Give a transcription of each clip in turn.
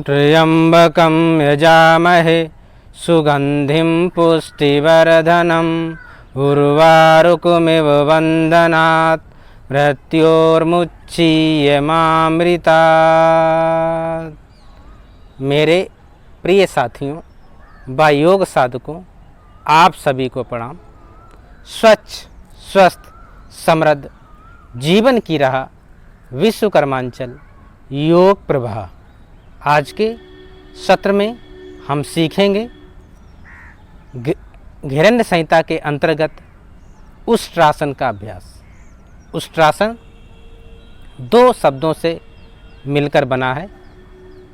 त्र्यंबकं यजामहे सुगंधिं पुष्टिवर्धनम् उर्वारुकमिव वन्दनात् मृत्योर्मुच्यमामृतात्। मेरे प्रिय साथियों व योग साधकों, आप सभी को प्रणाम। स्वच्छ, स्वस्थ, समृद्ध जीवन की राह विश्वकर्मांचल योग प्रवाह। आज के सत्र में हम सीखेंगे घिरण्य संहिता के अंतर्गत उष्ट्रासन का अभ्यास। उष्ट्रासन दो शब्दों से मिलकर बना है,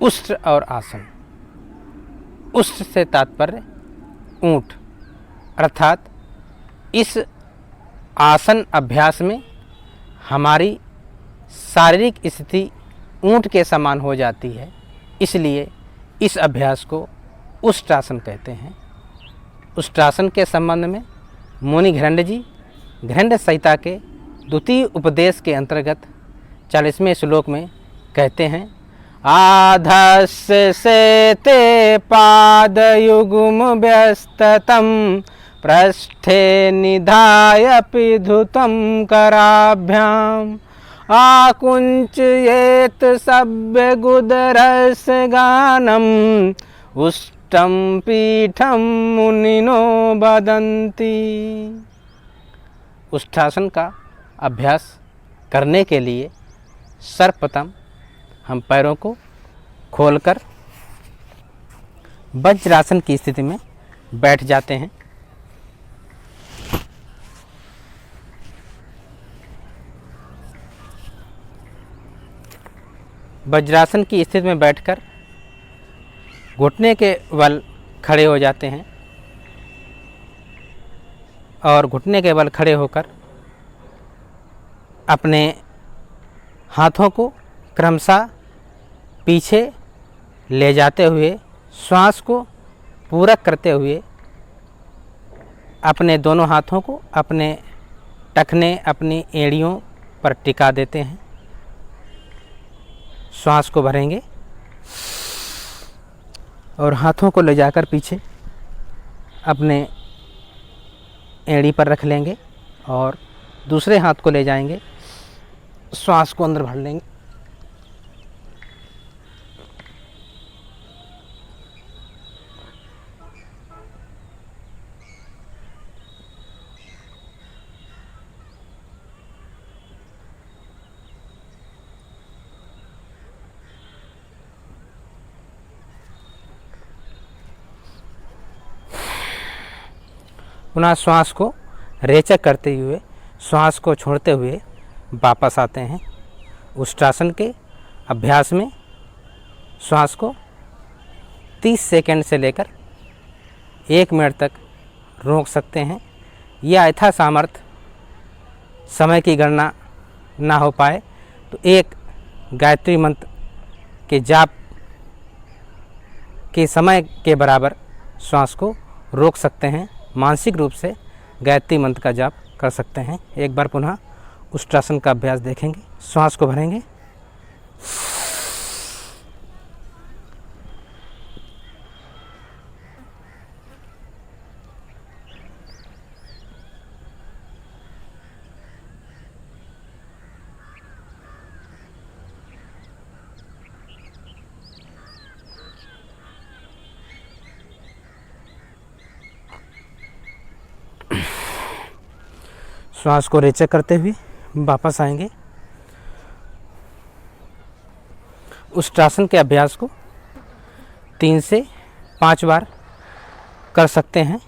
उष्ट्र और आसन। उष्ट्र से तात्पर्य ऊंट, अर्थात इस आसन अभ्यास में हमारी शारीरिक स्थिति ऊंट के समान हो जाती है, इसलिए इस अभ्यास को उष्ट्रासन कहते हैं। उष्ट्रासन के संबंध में मुनि घिरण्य जी घिरण्य संहिता के द्वितीय उपदेश के अंतर्गत 40वें श्लोक में कहते हैं, आधस्य से ते पादयुग्म व्यस्ततम पृष्ठे निधाय पिधुतं कराभ्याम आकुंचयेत सव्यगुदरस्य गानम उष्टं पीठं मुनिनो वदन्ति। उष्ट्रासन का अभ्यास करने के लिए सर्वप्रथम हम पैरों को खोलकर वज्रासन की स्थिति में बैठ जाते हैं। वज्रासन की स्थिति में बैठकर घुटने के बल खड़े हो जाते हैं और घुटने के बल खड़े होकर अपने हाथों को क्रमशः पीछे ले जाते हुए श्वास को पूरक करते हुए अपने दोनों हाथों को अपने टखने, अपनी एड़ियों पर टिका देते हैं। श्वास को भरेंगे और हाथों को ले जाकर पीछे अपने एड़ी पर रख लेंगे और दूसरे हाथ को ले जाएंगे, श्वास को अंदर भर लेंगे। पुनः श्वास को रेचक करते हुए श्वास को छोड़ते हुए वापस आते हैं। उष्ट्रासन के अभ्यास में श्वास को 30 सेकंड से लेकर 1 मिनट तक रोक सकते हैं। या यथा सामर्थ्य समय की गणना ना हो पाए तो एक गायत्री मंत्र के जाप के समय के बराबर श्वास को रोक सकते हैं। मानसिक रूप से गायत्री मंत्र का जाप कर सकते हैं। एक बार पुनः उष्ट्रासन का अभ्यास देखेंगे। श्वास को भरेंगे, श्वास को रेचक करते हुए वापस आएंगे। उष्ट्रासन के अभ्यास को 3 से 5 बार कर सकते हैं।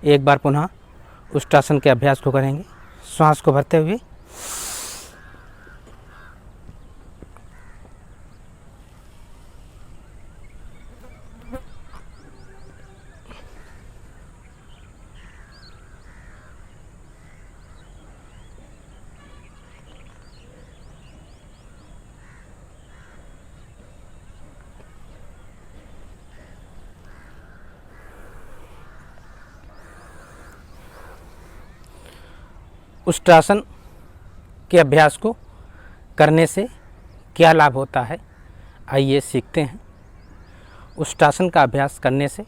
एक बार पुनः उष्ट्रासन के अभ्यास को करेंगे, श्वास को भरते हुए उष्ट्रासन के अभ्यास को करने से क्या लाभ होता है, आइए सीखते हैं। उष्ट्रासन का अभ्यास करने से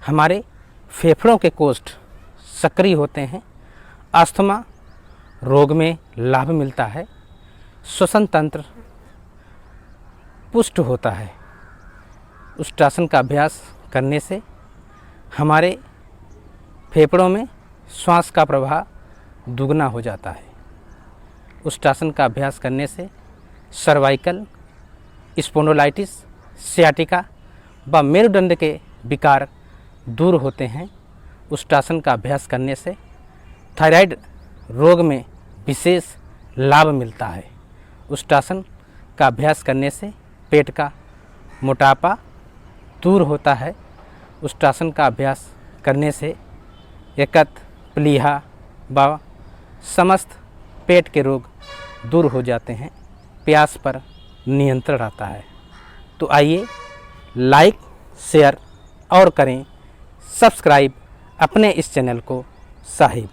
हमारे फेफड़ों के कोष्ठ सक्रिय होते हैं, अस्थमा रोग में लाभ मिलता है, श्वसन तंत्र पुष्ट होता है। उष्ट्रासन का अभ्यास करने से हमारे फेफड़ों में श्वास का प्रवाह दुगना हो जाता है। उष्ट्रासन का अभ्यास करने से सर्वाइकल स्पोंडिलाइटिस, सियाटिका व मेरुदंड के विकार दूर होते हैं। उष्ट्रासन का अभ्यास करने से थायराइड रोग में विशेष लाभ मिलता है। उष्ट्रासन का अभ्यास करने से पेट का मोटापा दूर होता है। उष्ट्रासन का अभ्यास करने से यकृत, प्लीहा व समस्त पेट के रोग दूर हो जाते हैं। प्यास पर नियंत्रण आता है। तो आइए लाइक, शेयर और करें सब्सक्राइब अपने इस चैनल को साहिब।